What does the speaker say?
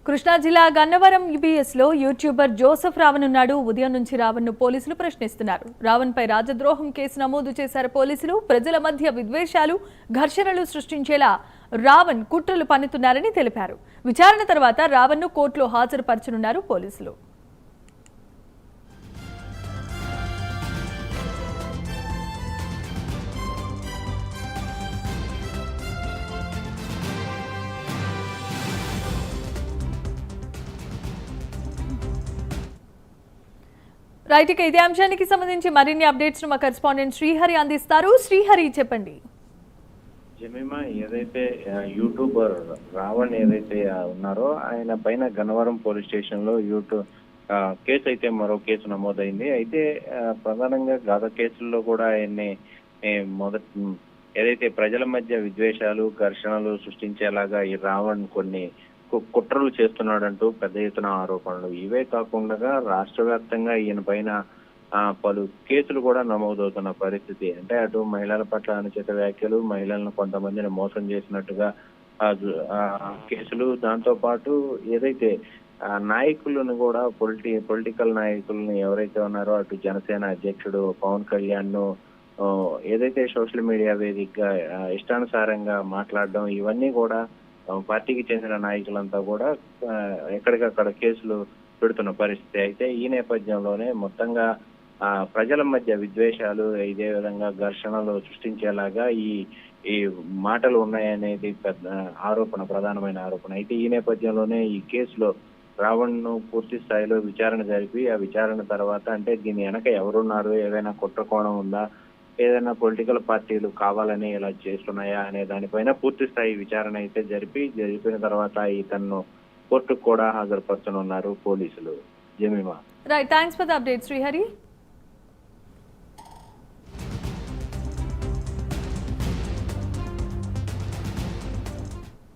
కృష్ణా జిల్లా Gannavaram ఈబీఎస్లో YouTuber Joseph Raavan ఉన్నాడు. ఉదయం నుంచి రావణ్ను పోలీసులు ప్రశ్నిస్తున్నారు. రావణ్పై రాజద్రోహం కేసు నమోదు చేశారు పోలీసులు. ప్రజల మధ్య విద్వేషాలు, ఘర్షణలు సృష్టించేలా రావణ్ కుట్రలు పన్నుతున్నారని తెలిపారు. విచారణ తర్వాత రావణ్ను కోర్టులో హాజరుపరచనున్నారు పోలీసులు. రైట్, ఇక ఇదే అంశానికి సంబంధించి మరిన్ని అప్డేట్స్ మా కరెస్పాండెంట్ శ్రీహరి అందిస్తారు. శ్రీహరి, చెప్పండి. జమీమా, ఏదైతే యూట్యూబర్ రావణ్ ఏదైతే ఉన్నారో ఆయన పైన గన్నవరం పోలీస్ స్టేషన్ లో కేసు అయితే మరో కేసు నమోదైంది. అయితే ప్రధానంగా గత కేసుల్లో కూడా ఆయన్ని ఏదైతే ప్రజల మధ్య విద్వేషాలు, ఘర్షణలు సృష్టించేలాగా ఈ రావణ్ కొన్ని కుట్రలు చేస్తున్నాడంటూ పెద్ద ఎత్తున ఆరోపణలు. ఇవే కాకుండా రాష్ట్ర వ్యాప్తంగా ఈయన పైన పలు కేసులు కూడా నమోదవుతున్న పరిస్థితి. అంటే అటు మహిళల పట్ల అనుచిత వ్యాఖ్యలు, మహిళలను కొంతమందిని మోసం చేసినట్టుగా కేసులు, దాంతో పాటు ఏదైతే నాయకులను కూడా పొలిటికల్ నాయకులను ఎవరైతే ఉన్నారో అటు జనసేన అధ్యక్షుడు పవన్ కళ్యాణ్ ను ఏదైతే సోషల్ మీడియా వేదికగా ఇష్టానుసారంగా మాట్లాడడం, ఇవన్నీ కూడా పార్టీకి చెందిన నాయకులంతా కూడా ఎక్కడికక్కడ కేసులు పెడుతున్న పరిస్థితి. అయితే ఈ నేపథ్యంలోనే మొత్తంగా ప్రజల మధ్య విద్వేషాలు, ఇదే విధంగా ఘర్షణలు సృష్టించేలాగా ఈ మాటలు ఉన్నాయనేది పెద్ద ఆరోపణ, ప్రధానమైన ఆరోపణ. అయితే ఈ నేపథ్యంలోనే ఈ కేసులో రావణ్ ను పూర్తి స్థాయిలో విచారణ జరిపి ఆ విచారణ తర్వాత అంటే దీని వెనక ఎవరున్నారు, ఏదైనా కుట్రకోణం ఉందా, ఏదైనా పొలిటికల్ పార్టీలు కావాలని ఇలా చేస్తున్నాయా అనే దానిపైన పూర్తి స్థాయి విచారణ అయితే జరిపిన తర్వాత ఇతను కోర్టుకు కూడా హాజరుపరచనున్నారు పోలీసులు. Jemimah. Right, thanks for the update Srihari.